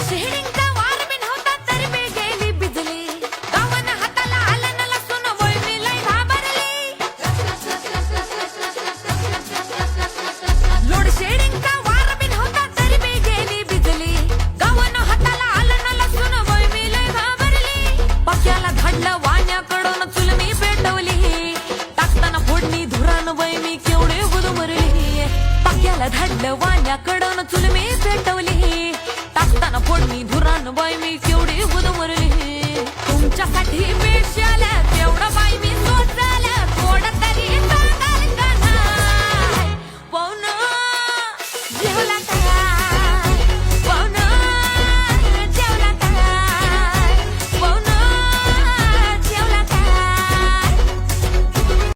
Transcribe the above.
शेडिंगचा वार बिन होता तरी मी गेली बिजली गावन हाताला आलं न लसून वय मी लय घाबरली लोड शेडिंगचा वार बिन होता तरी मी गेली बिजली गावन हाताला आलं न लसून वय मी लय घाबरली पक्याला धाडलं वाण्याकडून चुल मी पेटवली टाकताना फोडणी धुरान वय मी केवढे गुदमरली पक्याला धाडलं वाण्याकडून चुल मी पेटवली टाकताना फोडणी धुरान बाई मी केवढी गुदमरली तुमच्यासाठी पेशाला केवढा बाई मी